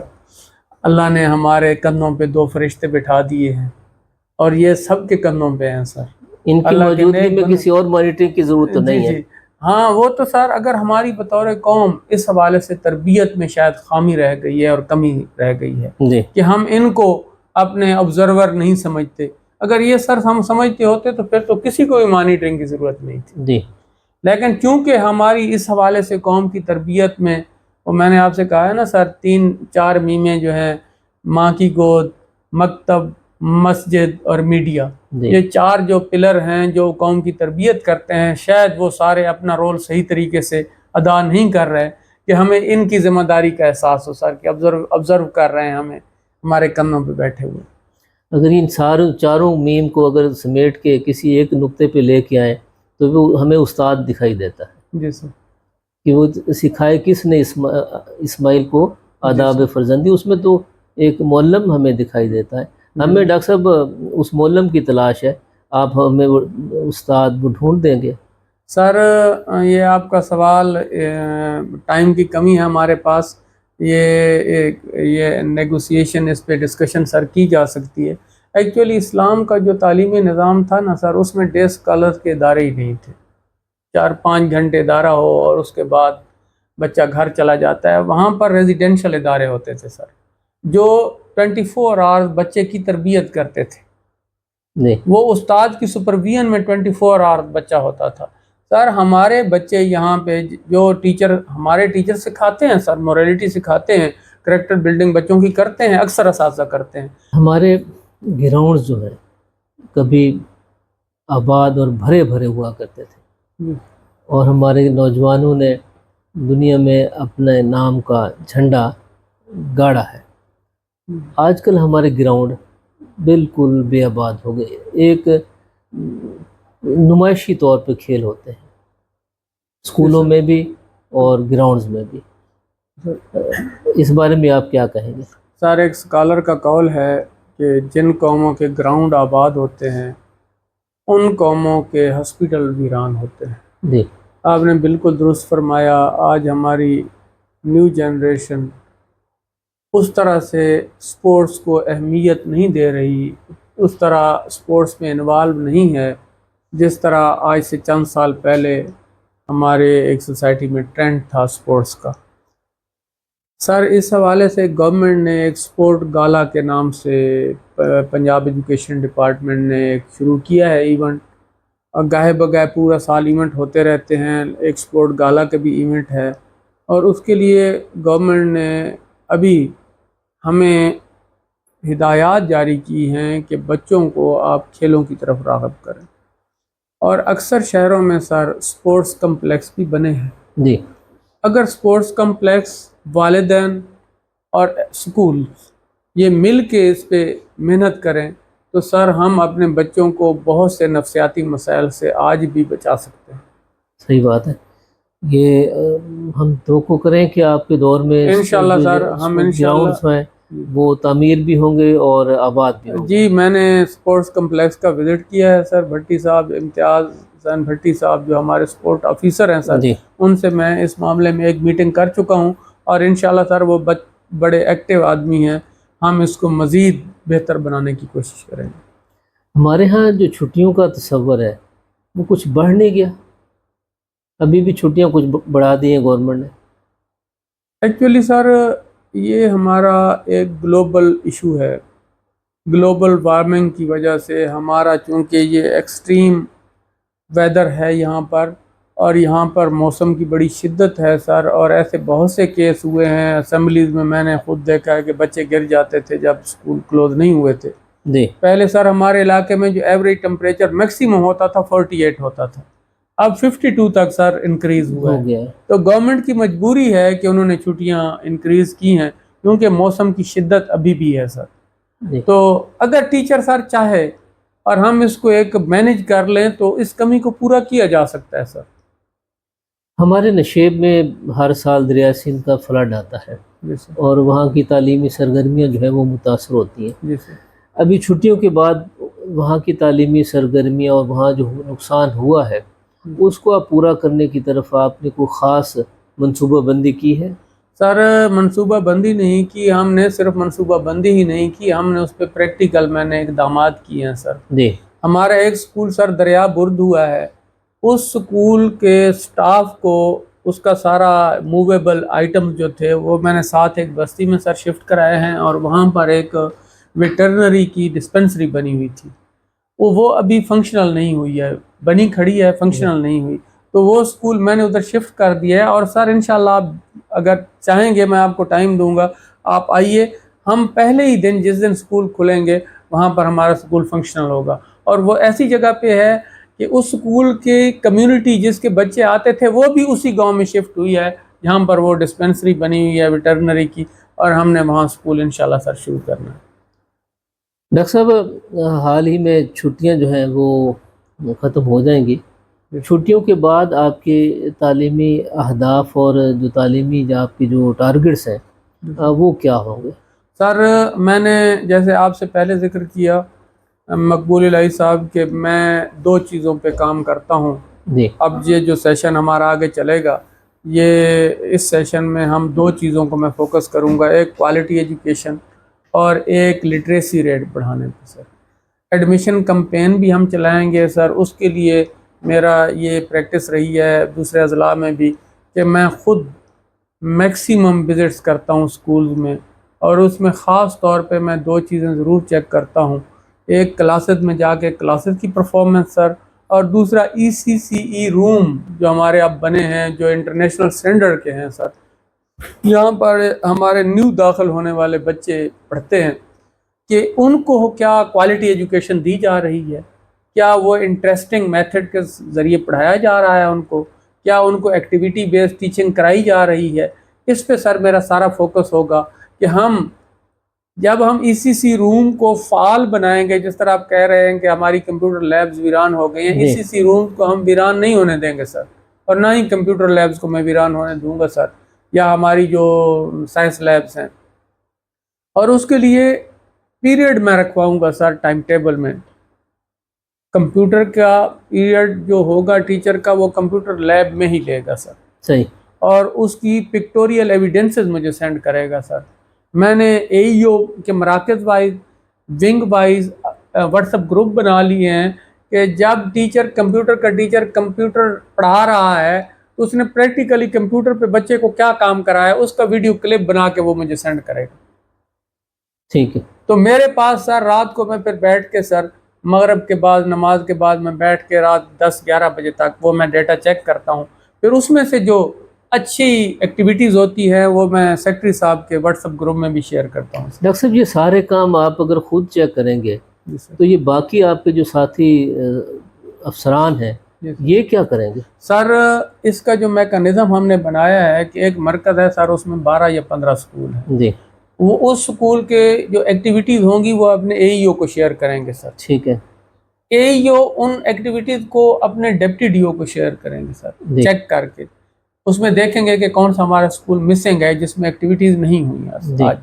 اللہ نے ہمارے کندھوں پہ 2 فرشتے بٹھا دیے ہیں اور یہ سب کے کندھوں پہ ہیں سر۔ ان کی اللہ کے موجودگی نیک میں کسی اور مانیٹرنگ کی ضرورت تو جی نہیں ہے۔ جی ہاں، وہ تو سر اگر ہماری بطور قوم اس حوالے سے تربیت میں شاید خامی رہ گئی ہے اور کمی رہ گئی ہے جی کہ ہم ان کو اپنے آبزرور نہیں سمجھتے۔ اگر یہ سر ہم سمجھتے ہوتے تو پھر تو کسی کو بھی مانیٹرنگ کی ضرورت نہیں تھی، جی لیکن چونکہ ہماری اس حوالے سے قوم کی تربیت میں، اور میں نے آپ سے کہا ہے نا سر، 3-4 میمیں جو ہیں، ماں کی گود، مکتب، مسجد اور میڈیا، جی یہ 4 جو پلر ہیں جو قوم کی تربیت کرتے ہیں، شاید وہ سارے اپنا رول صحیح طریقے سے ادا نہیں کر رہے کہ ہمیں ان کی ذمہ داری کا احساس ہو سر، کہ آبزرو کر رہے ہیں ہمیں ہمارے کندھوں پہ بیٹھے ہوئے۔ اگر ان چاروں میم کو اگر سمیٹ کے کسی ایک نقطے پہ لے کے آئیں تو وہ ہمیں استاد دکھائی دیتا ہے جی سر۔ کہ وہ سکھائے کس نے اسماعیل کو آداب سر فرزندی، اس میں تو ایک معلم ہمیں دکھائی دیتا ہے۔ ہمیں ڈاکٹر صاحب اس معلم کی تلاش ہے، آپ ہمیں استاد وہ ڈھونڈ دیں گے؟ سر یہ آپ کا سوال، ٹائم کی کمی ہے ہمارے پاس، یہ نیگوسیشن، اس پہ ڈسکشن سر کی جا سکتی ہے۔ ایکچولی اسلام کا جو تعلیمی نظام تھا نا سر، اس میں ڈے اسکالر کے ادارے ہی نہیں تھے۔ 4-5 گھنٹے ادارہ ہو اور اس کے بعد بچہ گھر چلا جاتا ہے۔ وہاں پر ریزیڈینشل ادارے ہوتے تھے سر، جو 24 آورز بچے کی تربیت کرتے تھے۔ جی وہ استاد کی سپرویژن میں 24 آورز بچہ ہوتا تھا سر۔ ہمارے بچے یہاں پہ جو ہمارے ٹیچر سکھاتے ہیں سر، موریلٹی سکھاتے ہیں، کریکٹر بلڈنگ بچوں کی کرتے ہیں، اکثر اساتذہ کرتے ہیں۔ ہمارے گراؤنڈز جو ہیں کبھی آباد اور بھرے بھرے ہوا کرتے تھے، اور ہمارے نوجوانوں نے دنیا میں اپنے نام کا جھنڈا گاڑا ہے۔ آج کل ہمارے گراؤنڈ بالکل بے آباد ہو گئے، ایک نمائشی طور پہ کھیل ہوتے ہیں اسکولوں میں بھی اور گراؤنڈز میں بھی۔ اس بارے میں آپ کیا کہیں گے؟ سر ایک اسکالر کا قول ہے کہ جن قوموں کے گراؤنڈ آباد ہوتے ہیں ان قوموں کے ہاسپٹل ویران ہوتے ہیں۔ جی آپ نے بالکل درست فرمایا۔ آج ہماری نیو جنریشن اس طرح سے سپورٹس کو اہمیت نہیں دے رہی، اس طرح سپورٹس میں انوالو نہیں ہے جس طرح آج سے چند سال پہلے ہمارے ایک سوسائٹی میں ٹرینڈ تھا سپورٹس کا۔ سر اس حوالے سے گورنمنٹ نے ایک اسپورٹ گالا کے نام سے پنجاب ایجوکیشن ڈپارٹمنٹ نے ایک شروع کیا ہے ایونٹ، اور گاہے بگاہے پورا سال ایونٹ ہوتے رہتے ہیں، ایک اسپورٹ گالا کا بھی ایونٹ ہے، اور اس کے لیے گورنمنٹ نے ابھی ہمیں ہدایات جاری کی ہیں کہ بچوں کو آپ کھیلوں کی طرف راغب کریں، اور اکثر شہروں میں سر اسپورٹس کمپلیکس بھی بنے ہیں۔ جی اگر اسپورٹس کمپلیکس، والدین اور اسکول یہ مل کے اس پہ محنت کریں تو سر ہم اپنے بچوں کو بہت سے نفسیاتی مسائل سے آج بھی بچا سکتے ہیں۔ صحیح بات ہے، یہ ہم توقع کریں کہ آپ کے دور میں انشاءاللہ سر ہم گراؤنڈس ہیں وہ تعمیر بھی ہوں گے اور آباد بھی ہوں گے۔ جی میں نے اسپورٹس کمپلیکس کا وزٹ کیا ہے سر، بھٹی صاحب، امتیاز حسین بھٹی صاحب جو ہمارے اسپورٹ آفیسر ہیں سر، جی ان سے میں اس معاملے میں ایک میٹنگ کر چکا ہوں، اور انشاءاللہ سر وہ بڑے ایکٹیو آدمی ہیں، ہم اس کو مزید بہتر بنانے کی کوشش کریں گے۔ ہمارے ہاں جو چھٹیوں کا تصور ہے وہ کچھ بڑھ نہیں گیا، ابھی بھی چھٹیاں کچھ بڑھا دی ہیں گورنمنٹ نے۔ ایکچولی سر یہ ہمارا ایک گلوبل ایشو ہے، گلوبل وارمنگ کی وجہ سے ہمارا چونکہ یہ ایکسٹریم ویدر ہے یہاں پر، اور یہاں پر موسم کی بڑی شدت ہے سر، اور ایسے بہت سے کیس ہوئے ہیں اسمبلیز میں نے خود دیکھا ہے کہ بچے گر جاتے تھے جب اسکول کلوز نہیں ہوئے تھے۔ جی پہلے سر ہمارے علاقے میں جو ایوریج ٹمپریچر میکسیمم ہوتا تھا 48 ہوتا تھا، اب 52 تک سر انکریز ہوا ہو ہے۔ گیا ہے۔ تو گورنمنٹ کی مجبوری ہے کہ انہوں نے چھٹیاں انکریز کی ہیں کیونکہ موسم کی شدت ابھی بھی ہے سر۔ جی تو اگر ٹیچر سر چاہے اور ہم اس کو ایک مینج کر لیں تو اس کمی کو پورا کیا جا سکتا ہے سر۔ ہمارے نشیب میں ہر سال دریا سندھ کا فلڈ آتا ہے جی سر، اور وہاں کی تعلیمی سرگرمیاں جو ہیں وہ متاثر ہوتی ہیں۔ جی سر۔ ابھی چھٹیوں کے بعد وہاں کی تعلیمی سرگرمیاں اور وہاں جو نقصان ہوا ہے اس کو آپ پورا کرنے کی طرف آپ نے کوئی خاص منصوبہ بندی کی ہے؟ سر منصوبہ بندی نہیں کی ہم نے، صرف منصوبہ بندی ہی نہیں کی، ہم نے اس پہ پریکٹیکل میں نے اقدامات کیے ہیں سر۔ جی ہمارا ایک سکول سر دریا برد ہوا ہے، اس سکول کے سٹاف کو اس کا سارا موویبل آئٹم جو تھے وہ میں نے ساتھ ایک بستی میں سر شفٹ کرائے ہیں، اور وہاں پر ایک ویٹرنری کی ڈسپنسری بنی ہوئی تھی، وہ ابھی فنکشنل نہیں ہوئی ہے، بنی کھڑی ہے، فنکشنل نہیں ہوئی، تو وہ سکول میں نے ادھر شفٹ کر دیا ہے۔ اور سر انشاءاللہ آپ اگر چاہیں گے میں آپ کو ٹائم دوں گا، آپ آئیے، ہم پہلے ہی دن جس دن سکول کھلیں گے وہاں پر ہمارا سکول فنکشنل ہوگا، اور وہ ایسی جگہ پہ ہے کہ اس سکول کی کمیونٹی جس کے بچے آتے تھے وہ بھی اسی گاؤں میں شفٹ ہوئی ہے جہاں پر وہ ڈسپنسری بنی ہوئی ہے ویٹرنری کی، اور ہم نے وہاں سکول انشاءاللہ سر شروع کرنا ہے۔ ڈاکٹر صاحب حال ہی میں چھٹیاں جو ہیں وہ ختم ہو جائیں گی، چھٹیوں کے بعد آپ کے تعلیمی اہداف اور جو تعلیمی آپ کی جو ٹارگٹس ہیں وہ کیا ہوں گے؟ سر میں نے جیسے آپ سے پہلے ذکر کیا مقبول الہی صاحب کہ میں 2 چیزوں پہ کام کرتا ہوں۔ جی اب یہ جو سیشن ہمارا آگے چلے گا، یہ اس سیشن میں ہم 2 چیزوں کو میں فوکس کروں گا، ایک کوالٹی ایجوکیشن اور ایک لٹریسی ریٹ بڑھانے پہ سر۔ ایڈمیشن کمپین بھی ہم چلائیں گے سر، اس کے لیے میرا یہ پریکٹس رہی ہے دوسرے اضلاع میں بھی کہ میں خود میکسیمم وزٹس کرتا ہوں سکولز میں، اور اس میں خاص طور پہ میں 2 چیزیں ضرور چیک کرتا ہوں، ایک کلاسز میں جا کے کلاسز کی پرفارمنس سر، اور دوسرا ECCE روم جو ہمارے اب بنے ہیں جو انٹرنیشنل اسٹینڈرڈ کے ہیں سر، یہاں پر ہمارے نیو داخل ہونے والے بچے پڑھتے ہیں کہ ان کو کیا کوالٹی ایجوکیشن دی جا رہی ہے، کیا وہ انٹرسٹنگ میتھڈ کے ذریعے پڑھایا جا رہا ہے ان کو، کیا ان کو ایکٹیویٹی بیسڈ ٹیچنگ کرائی جا رہی ہے۔ اس پہ سر میرا سارا فوکس ہوگا کہ جب ہم ECC روم کو فعال بنائیں گے، جس طرح آپ کہہ رہے ہیں کہ ہماری کمپیوٹر لیبز ویران ہو گئی ہیں، ECC روم کو ہم ویران نہیں ہونے دیں گے سر، اور نہ ہی کمپیوٹر لیبز کو میں ویران ہونے دوں گا سر، یا ہماری جو سائنس لیبز ہیں، اور اس کے لیے پیریڈ میں رکھواؤں گا سر ٹائم ٹیبل میں، کمپیوٹر کا پیریڈ جو ہوگا ٹیچر کا وہ کمپیوٹر لیب میں ہی لے گا سر، صحیح، اور اس کی پکٹوریل ایویڈنسز مجھے سینڈ کرے گا سر۔ میں نے AEO کے مراکز wise, wing wise what's app group بنا لیے ہیں کہ جب کمپیوٹر کا ٹیچر کمپیوٹر پڑھا رہا ہے تو اس نے پریکٹیکلی کمپیوٹر پہ بچے کو کیا کام کرایا اس کا ویڈیو کلپ بنا کے وہ مجھے سینڈ کرے گا. ٹھیک ہے. تو میرے پاس سر رات کو میں پھر بیٹھ کے سر مغرب کے بعد نماز کے بعد میں بیٹھ کے رات 10-11 بجے تک وہ میں ڈیٹا چیک کرتا ہوں. پھر اس میں سے جو اچھی ایکٹیویٹیز ہوتی ہے وہ میں سیکٹری صاحب کے واٹس ایپ گروپ میں بھی شیئر کرتا ہوں. ڈاکٹر صاحب یہ سارے کام آپ اگر خود چیک کریں گے تو یہ باقی آپ کے جو ساتھی افسران ہیں یہ کیا کریں گے؟ سر اس کا جو میکانزم ہم نے بنایا ہے کہ ایک مرکز ہے سر، اس میں 12 یا 15 سکول ہیں. جی. وہ اس سکول کے جو ایکٹیویٹیز ہوں گی وہ اپنے اے ای او کو شیئر کریں گے سر. ٹھیک ہے. اے ای او ان ایکٹیویٹیز کو اپنے ڈپٹی ڈی او کو شیئر کریں گے سر. چیک کر کے اس میں دیکھیں گے کہ کون سا ہمارا سکول مسنگ ہے جس میں ایکٹیویٹیز نہیں ہوئی ہیں آج.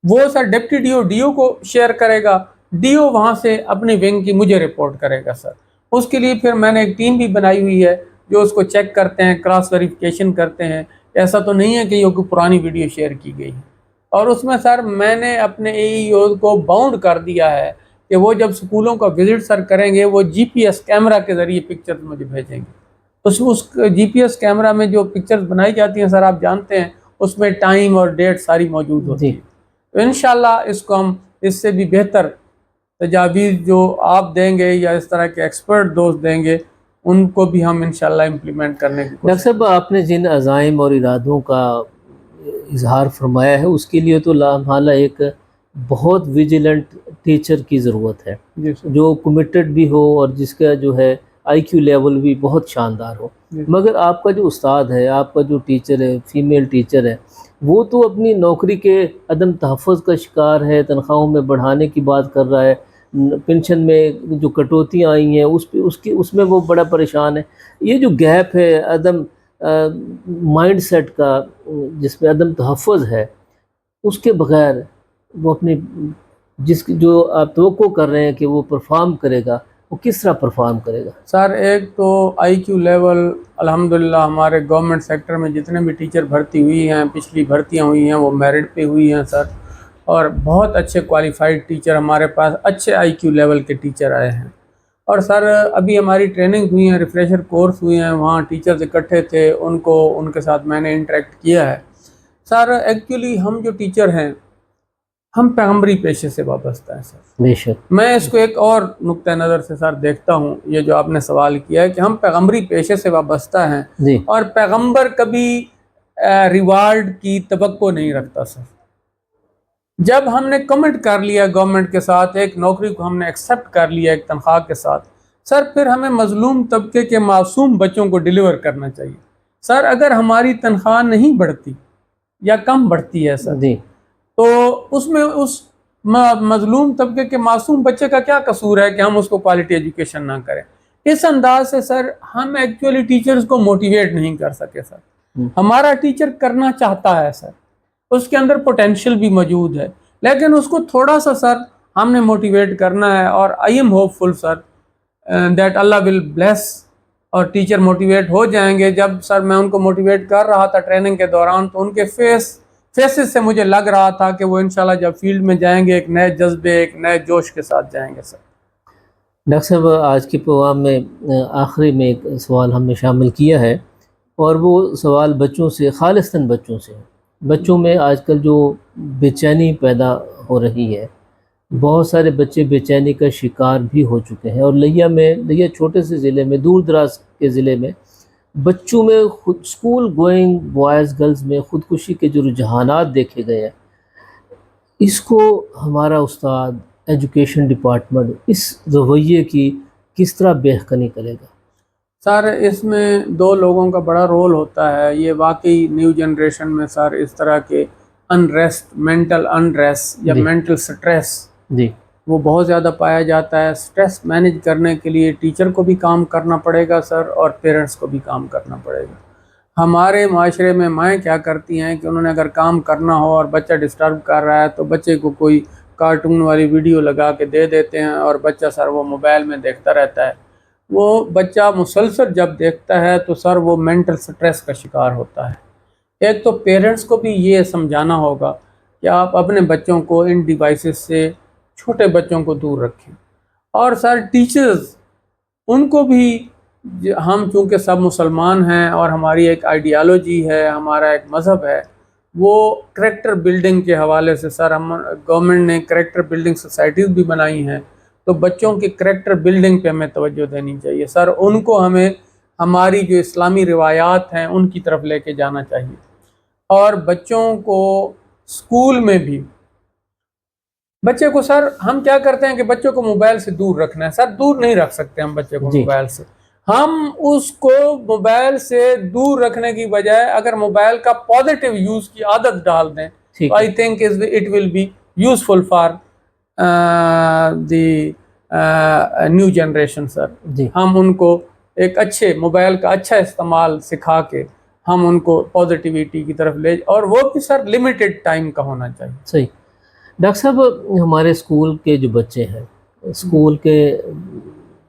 وہ سر ڈپٹی ڈی او کو شیئر کرے گا. ڈی او وہاں سے اپنی ونگ کی مجھے رپورٹ کرے گا سر. اس کے لیے پھر میں نے ایک ٹیم بھی بنائی ہوئی ہے جو اس کو چیک کرتے ہیں، کراس ویریفیکیشن کرتے ہیں. ایسا تو نہیں ہے کہ یہ کوئی پرانی ویڈیو شیئر کی گئی ہے. اور اس میں سر میں نے اپنے اے ای او کو باؤنڈ کر دیا ہے کہ وہ جب سکولوں کا وزٹ سر کریں گے وہ جی پی ایس کیمرہ کے ذریعے پکچر مجھے بھیجیں گے. اس جی پی ایس کیمرہ میں جو پکچرز بنائی جاتی ہیں سر آپ جانتے ہیں اس میں ٹائم اور ڈیٹ ساری موجود ہوتی ہے. تو انشاءاللہ اس کو ہم اس سے بھی بہتر تجاویز جو آپ دیں گے یا اس طرح کے ایکسپرٹ دوست دیں گے ان کو بھی ہم انشاءاللہ امپلیمنٹ کرنے کی کوشش. ڈاکٹر صاحب آپ نے جن عزائم اور ارادوں کا اظہار فرمایا ہے اس کے لیے تو لامحالہ ایک بہت ویجیلنٹ ٹیچر کی ضرورت ہے جو کمیٹڈ بھی ہو اور جس کا جو ہے آئی کیو لیول بھی بہت شاندار ہو. مگر آپ کا جو استاد ہے، آپ کا جو ٹیچر ہے، فیمیل ٹیچر ہے، وہ تو اپنی نوکری کے عدم تحفظ کا شکار ہے، تنخواہوں میں بڑھانے کی بات کر رہا ہے، پنشن میں جو کٹوتیاں آئی ہیں اس میں وہ بڑا پریشان ہے. یہ جو گیپ ہے عدم مائنڈ سیٹ کا جس میں عدم تحفظ ہے، اس کے بغیر وہ اپنی جو آپ توقع کر رہے ہیں کہ وہ پرفارم کرے گا وہ کس طرح پرفارم کرے گا؟ سر ایک تو آئی کیو لیول الحمدللہ ہمارے گورنمنٹ سیکٹر میں جتنے بھی ٹیچر بھرتی ہوئی ہیں، پچھلی بھرتیاں ہوئی ہیں وہ میرٹ پہ ہوئی ہیں سر. اور بہت اچھے کوالیفائڈ ٹیچر ہمارے پاس اچھے آئی کیو لیول کے ٹیچر آئے ہیں. اور سر ابھی ہماری ٹریننگ ہوئی ہیں، ریفریشر کورس ہوئے ہیں، وہاں ٹیچرز اکٹھے تھے، ان کے ساتھ میں نے انٹریکٹ کیا ہے. سر ایکچولی ہم جو ٹیچر ہیں ہم پیغمبری پیشے سے وابستہ ہیں سر. بے شک. میں اس کو ایک اور نقطہ نظر سے سر دیکھتا ہوں، یہ جو آپ نے سوال کیا ہے کہ ہم پیغمبری پیشے سے وابستہ ہیں اور پیغمبر کبھی ریوارڈ کی توقع نہیں رکھتا سر. جب ہم نے کمٹ کر لیا گورنمنٹ کے ساتھ، ایک نوکری کو ہم نے ایکسیپٹ کر لیا ایک تنخواہ کے ساتھ سر، پھر ہمیں مظلوم طبقے کے معصوم بچوں کو ڈیلیور کرنا چاہیے. سر اگر ہماری تنخواہ نہیں بڑھتی یا کم بڑھتی ہے سر تو اس میں اس مظلوم طبقے کے معصوم بچے کا کیا قصور ہے کہ ہم اس کو کوالٹی ایجوکیشن نہ کریں. اس انداز سے سر ہم ایکچولی ٹیچرز کو موٹیویٹ نہیں کر سکے سر. ہمارا ٹیچر کرنا چاہتا ہے سر، اس کے اندر پوٹینشیل بھی موجود ہے، لیکن اس کو تھوڑا سا سر ہم نے موٹیویٹ کرنا ہے. اور I am hopeful sir that اللہ ول بلیس اور ٹیچر موٹیویٹ ہو جائیں گے. جب سر میں ان کو موٹیویٹ کر رہا تھا ٹریننگ کے دوران تو ان کے فیسز سے مجھے لگ رہا تھا کہ وہ انشاءاللہ جب فیلڈ میں جائیں گے ایک نئے جذبے، ایک نئے جوش کے ساتھ جائیں گے سر. ڈاکٹر صاحب آج کے پروگرام میں آخری میں ایک سوال ہم نے شامل کیا ہے اور وہ سوال بچوں سے، خالصتاً بچوں سے. بچوں میں آج کل جو بے چینی پیدا ہو رہی ہے، بہت سارے بچے بے چینی کا شکار بھی ہو چکے ہیں. اور لیا چھوٹے سے ضلع میں، دور دراز کے ضلع میں بچوں میں اسکول گوئنگ بوائز گرلز میں خودکشی کے جو رجحانات دیکھے گئے ہیں، اس کو ہمارا استاد ایجوکیشن ڈپارٹمنٹ اس رویے کی کس طرح بہتری کرے گا؟ سر اس میں دو لوگوں کا بڑا رول ہوتا ہے. یہ واقعی نیو جنریشن میں سر اس طرح کے انریسٹ، مینٹل انریسٹ یا مینٹل سٹریس وہ بہت زیادہ پایا جاتا ہے. سٹریس مینیج کرنے کے لیے ٹیچر کو بھی کام کرنا پڑے گا سر اور پیرنٹس کو بھی کام کرنا پڑے گا. ہمارے معاشرے میں مائیں کیا کرتی ہیں کہ انہوں نے اگر کام کرنا ہو اور بچہ ڈسٹرب کر رہا ہے تو بچے کو کوئی کارٹون والی ویڈیو لگا کے دے دیتے ہیں اور بچہ سر وہ موبائل میں دیکھتا رہتا ہے. وہ بچہ مسلسل جب دیکھتا ہے تو سر وہ مینٹل سٹریس کا شکار ہوتا ہے. ایک تو پیرنٹس کو بھی یہ سمجھانا ہوگا کہ آپ اپنے بچوں کو ان ڈیوائسز سے، چھوٹے بچوں کو دور رکھیں. اور سر ٹیچرز ان کو بھی ہم چونکہ سب مسلمان ہیں اور ہماری ایک آئیڈیالوجی ہے، ہمارا ایک مذہب ہے، وہ کریکٹر بلڈنگ کے حوالے سے سر ہم گورنمنٹ نے کریکٹر بلڈنگ سوسائٹیز بھی بنائی ہیں، تو بچوں کی کریکٹر بلڈنگ پہ ہمیں توجہ دینی چاہیے سر، ان کو ہمیں ہماری جو اسلامی روایات ہیں ان کی طرف لے کے جانا چاہیے، اور بچوں کو اسکول میں بھی بچے کو سر ہم کیا کرتے ہیں کہ بچوں کو موبائل سے دور رکھنا ہے، سر دور نہیں رکھ سکتے ہم بچے کو جی موبائل سے، ہم اس کو موبائل سے دور رکھنے کی بجائے اگر موبائل کا پازیٹیو یوز کی عادت ڈال دیں ٹھیک تو ہے I think it will be useful for the new generation sir, جی ہم ان کو ایک اچھے موبائل کا اچھا استعمال سکھا کے ہم ان کو پازیٹیوٹی کی طرف لے، اور وہ بھی سر لمیٹڈ ٹائم کا ہونا چاہیے۔ صحیح۔ ڈاکٹر صاحب ہمارے اسکول کے جو بچے ہیں، اسکول کے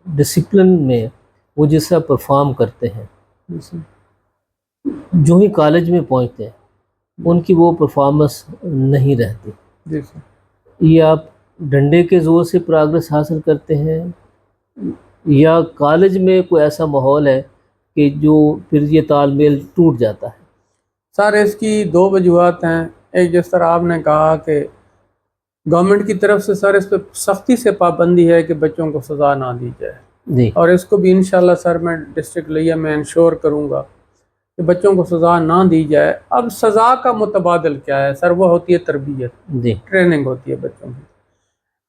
ڈسپلن میں وہ جس طرح پرفارم کرتے ہیں، جو ہی کالج میں پہنچتے ہیں ان کی وہ پرفارمنس نہیں رہتی، جی سر، یہ آپ ڈنڈے کے زور سے پروگرس حاصل کرتے ہیں یا کالج میں کوئی ایسا ماحول ہے کہ جو پھر یہ تال میل ٹوٹ جاتا ہے؟ سر اس کی دو وجوہات ہیں، ایک جس طرح آپ نے کہا کہ گورنمنٹ کی طرف سے سر اس پہ سختی سے پابندی ہے کہ بچوں کو سزا نہ دی جائے، جی اور اس کو بھی انشاءاللہ سر میں ڈسٹرکٹ لیا میں انشور کروں گا کہ بچوں کو سزا نہ دی جائے۔ اب سزا کا متبادل کیا ہے سر؟ وہ ہوتی ہے تربیت، جی ٹریننگ ہوتی ہے بچوں کی۔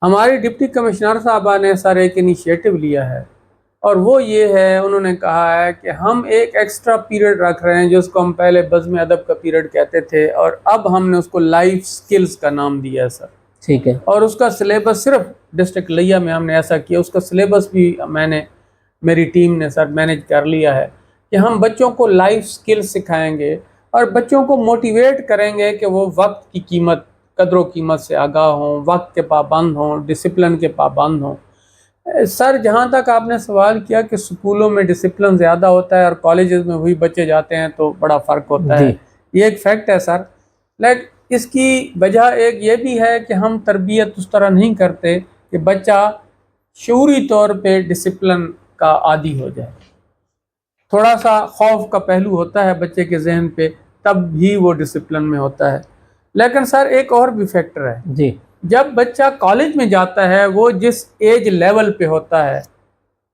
ہماری ڈپٹی کمشنر صاحبہ نے سر ایک انیشیٹو لیا ہے، اور وہ یہ ہے، انہوں نے کہا ہے کہ ہم ایک ایکسٹرا پیریڈ رکھ رہے ہیں جس کو ہم پہلے بزم ادب کا پیریڈ کہتے تھے، اور اب ہم نے اس کو لائف سکلز کا نام دیا ہے سر، ٹھیک ہے اور اس کا سلیبس صرف ڈسٹرکٹ لیا میں ہم نے ایسا کیا، اس کا سلیبس بھی میری ٹیم نے سر مینیج کر لیا ہے کہ ہم بچوں کو لائف سکل سکھائیں گے اور بچوں کو موٹیویٹ کریں گے کہ وہ وقت کی قیمت، قدر و قیمت سے آگاہ ہوں، وقت کے پابند ہوں، ڈسپلن کے پابند ہوں۔ سر جہاں تک آپ نے سوال کیا کہ سکولوں میں ڈسپلن زیادہ ہوتا ہے اور کالجز میں وہی بچے جاتے ہیں تو بڑا فرق ہوتا ہے، جی یہ ایک فیکٹ ہے سر، لیکن اس کی وجہ ایک یہ بھی ہے کہ ہم تربیت اس طرح نہیں کرتے کہ بچہ شعوری طور پہ ڈسپلن کا عادی ہو جائے، تھوڑا سا خوف کا پہلو ہوتا ہے بچے کے ذہن پہ، تب بھی وہ ڈسپلن میں ہوتا ہے۔ لیکن سر ایک اور بھی فیکٹر ہے، جی جب بچہ کالج میں جاتا ہے وہ جس ایج لیول پہ ہوتا ہے،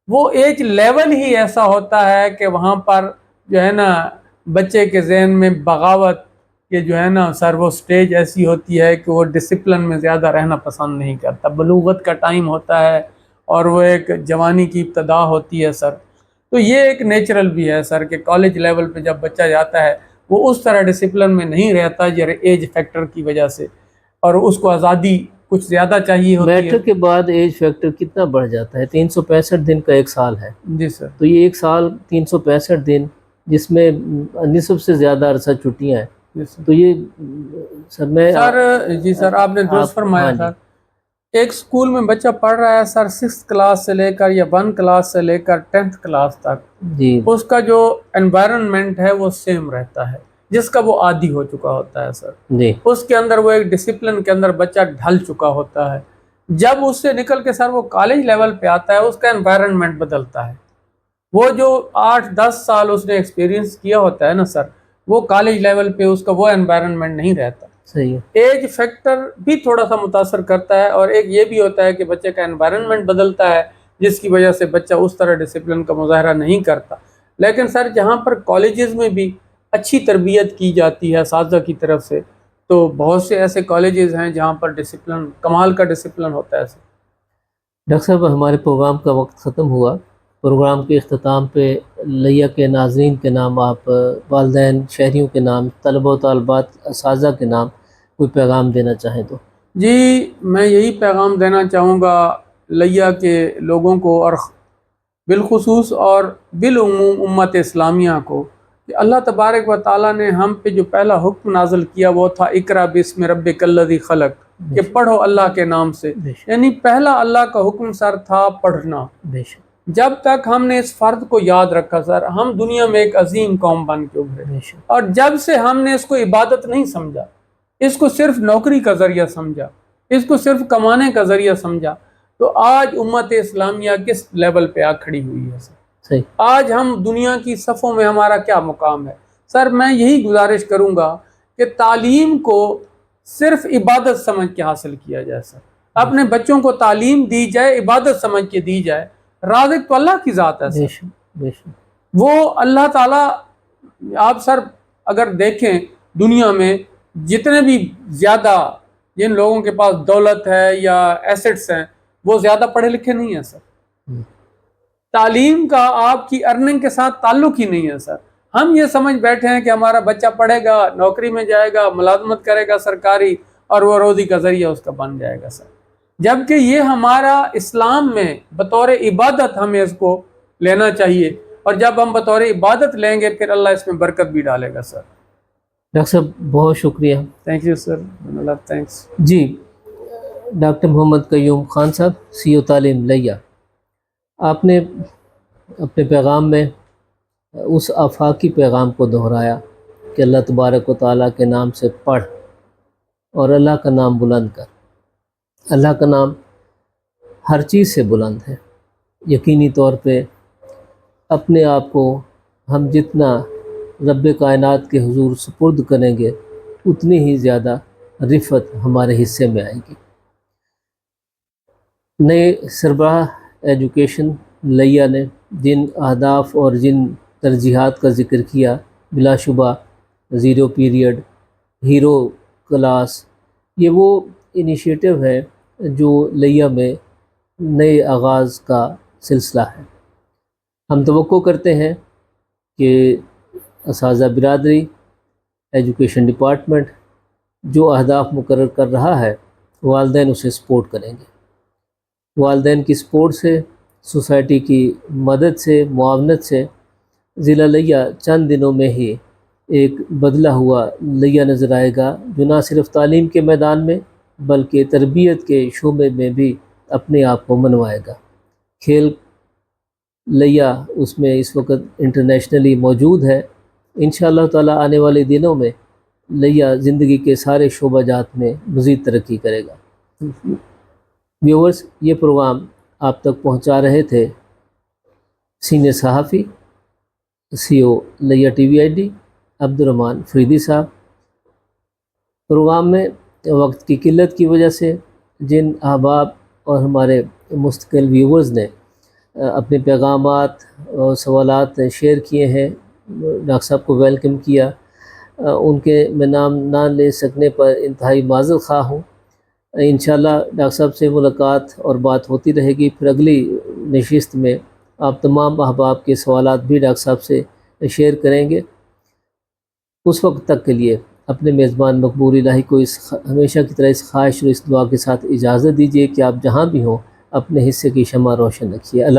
وہ ایج لیول ہی ایسا ہوتا ہے کہ وہاں پر جو ہے نا بچے کے ذہن میں بغاوت کہ جو ہے نا سر وہ سٹیج ایسی ہوتی ہے کہ وہ ڈسپلن میں زیادہ رہنا پسند نہیں کرتا، بلوغت کا ٹائم ہوتا ہے اور وہ ایک جوانی کی ابتدا ہوتی ہے سر، تو یہ ایک نیچرل بھی ہے سر کہ کالج لیول پہ جب بچہ جاتا ہے وہ اس طرح ڈسپلن میں نہیں رہتا ایج فیکٹر کی وجہ سے، اور اس کو آزادی کچھ زیادہ چاہیے ہوتی ہے۔ میٹرک کے بعد ایج فیکٹر کتنا بڑھ جاتا ہے؟ 365 دن کا ایک سال ہے، جی سر، تو یہ ایک سال 365 دن جس میں نصف سے زیادہ عرصہ چھٹیاں ہیں، جی سر، تو یہ سر میں جی سر آپ نے درست فرمایا ہاں جی سر، ایک سکول میں بچہ پڑھ رہا ہے سر 6 کلاس سے لے کر یا 1 کلاس سے لے کر 10th کلاس تک، جی اس کا جو انوائرنمنٹ ہے وہ سیم رہتا ہے جس کا وہ عادی ہو چکا ہوتا ہے سر، جی اس کے اندر وہ ایک ڈسپلن کے اندر بچہ ڈھل چکا ہوتا ہے۔ جب اس سے نکل کے سر وہ کالج لیول پہ آتا ہے اس کا انوائرنمنٹ بدلتا ہے، وہ جو 8-10 سال اس نے ایکسپیرینس کیا ہوتا ہے نا سر، وہ کالج لیول پہ اس کا وہ انوائرنمنٹ نہیں رہتا۔ صحیح ہے ایج فیکٹر بھی تھوڑا سا متاثر کرتا ہے، اور ایک یہ بھی ہوتا ہے کہ بچے کا انوائرنمنٹ بدلتا ہے جس کی وجہ سے بچہ اس طرح ڈسپلن کا مظاہرہ نہیں کرتا۔ لیکن سر جہاں پر کالجز میں بھی اچھی تربیت کی جاتی ہے اساتذہ کی طرف سے، تو بہت سے ایسے کالجز ہیں جہاں پر ڈسپلن کمال کا ڈسپلن ہوتا ہے سر۔ ڈاکٹر صاحب ہمارے پروگرام کا وقت ختم ہوا، پروگرام کے اختتام پہ لیا کے ناظرین کے نام، آپ والدین، شہریوں کے نام، طلبہ و طالبات، اساتذہ کے نام کوئی پیغام دینا چاہیں تو؟ جی میں یہی پیغام دینا چاہوں گا لیا کے لوگوں کو، اور بالخصوص اور بالعموم امت اسلامیہ کو، کہ اللہ تبارک و تعالیٰ نے ہم پہ جو پہلا حکم نازل کیا وہ تھا اقرا بسم ربک الذی خلق، کہ پڑھو اللہ کے نام سے، بے شک یعنی پہلا اللہ کا حکم سر تھا پڑھنا۔ بے شک جب تک ہم نے اس فرض کو یاد رکھا سر، ہم دنیا میں ایک عظیم قوم بن کے ابھرے، بے شک اور جب سے ہم نے اس کو عبادت نہیں سمجھا، اس کو صرف نوکری کا ذریعہ سمجھا، اس کو صرف کمانے کا ذریعہ سمجھا، تو آج امت اسلامیہ کس لیول پہ آ کھڑی ہوئی ہے سر۔ صحیح. آج ہم دنیا کی صفوں میں ہمارا کیا مقام ہے؟ سر میں یہی گزارش کروں گا کہ تعلیم کو صرف عبادت سمجھ کے حاصل کیا جائے سر. اپنے بچوں کو تعلیم دی جائے، عبادت سمجھ کے دی جائے. رازق تو اللہ کی ذات ہے سر. بے شک. وہ اللہ تعالیٰ، آپ سر اگر دیکھیں دنیا میں جتنے بھی زیادہ جن لوگوں کے پاس دولت ہے یا ایسٹس ہیں وہ زیادہ پڑھے لکھے نہیں ہیں سر. تعلیم کا آپ کی ارننگ کے ساتھ تعلق ہی نہیں ہے سر. ہم یہ سمجھ بیٹھے ہیں کہ ہمارا بچہ پڑھے گا، نوکری میں جائے گا، ملازمت کرے گا سرکاری، اور وہ روزی کا ذریعہ اس کا بن جائے گا سر. جبکہ یہ ہمارا اسلام میں بطور عبادت ہمیں اس کو لینا چاہیے، اور جب ہم بطور عبادت لیں گے پھر اللہ اس میں برکت بھی ڈالے گا سر. ڈاکٹر صاحب بہت شکریہ. Thank you sir. تھینکس. جی ڈاکٹر محمد قیوم خان صاحب، CEO تعلیم لیا، آپ نے اپنے پیغام میں اس آفاقی پیغام کو دہرایا کہ اللہ تبارک و تعالیٰ کے نام سے پڑھ اور اللہ کا نام بلند کر. اللہ کا نام ہر چیز سے بلند ہے. یقینی طور پہ اپنے آپ کو ہم جتنا رب کائنات کے حضور سپرد کریں گے اتنی ہی زیادہ رفعت ہمارے حصے میں آئے گی. نئے سربراہ ایجوکیشن لیا نے جن اہداف اور جن ترجیحات کا ذکر کیا، بلا شبہ 0 پیریڈ، ہیرو کلاس، یہ وہ انیشیٹو ہے جو لیا میں نئے آغاز کا سلسلہ ہے. ہم توقع کرتے ہیں کہ اساتذہ برادری، ایجوکیشن ڈپارٹمنٹ جو اہداف مقرر کر رہا ہے والدین اسے سپورٹ کریں گے. والدین کی سپورٹ سے، سوسائٹی کی مدد سے، معاونت سے ضلع لیا چند دنوں میں ہی ایک بدلا ہوا لیا نظر آئے گا، جو نہ صرف تعلیم کے میدان میں بلکہ تربیت کے شعبے میں بھی اپنے آپ کو منوائے گا. کھیل لیا اس میں اس وقت انٹرنیشنلی موجود ہے. انشاءاللہ تعالی آنے والے دنوں میں لیا زندگی کے سارے شعبہ جات میں مزید ترقی کرے گا. ویورز، یہ پروگرام آپ تک پہنچا رہے تھے سینئر صحافی CEO لیا TVID عبدالرحمن فریدی صاحب. پروگرام میں وقت کی قلت کی وجہ سے جن احباب اور ہمارے مستقل ویورز نے اپنے پیغامات اور سوالات شیئر کیے ہیں، ڈاکٹر صاحب کو ویلکم کیا، ان کے میں نام نہ لے سکنے پر انتہائی معذرت خواہ ہوں. انشاءاللہ ڈاکٹر صاحب سے ملاقات اور بات ہوتی رہے گی. پھر اگلی نشست میں آپ تمام احباب کے سوالات بھی ڈاکٹر صاحب سے شیئر کریں گے. اس وقت تک کے لیے اپنے میزبان مقبول الہی کو ہمیشہ کی طرح اس خواہش اور اس دعا کے ساتھ اجازت دیجیے کہ آپ جہاں بھی ہوں اپنے حصے کی شمع روشن رکھیے. اللہ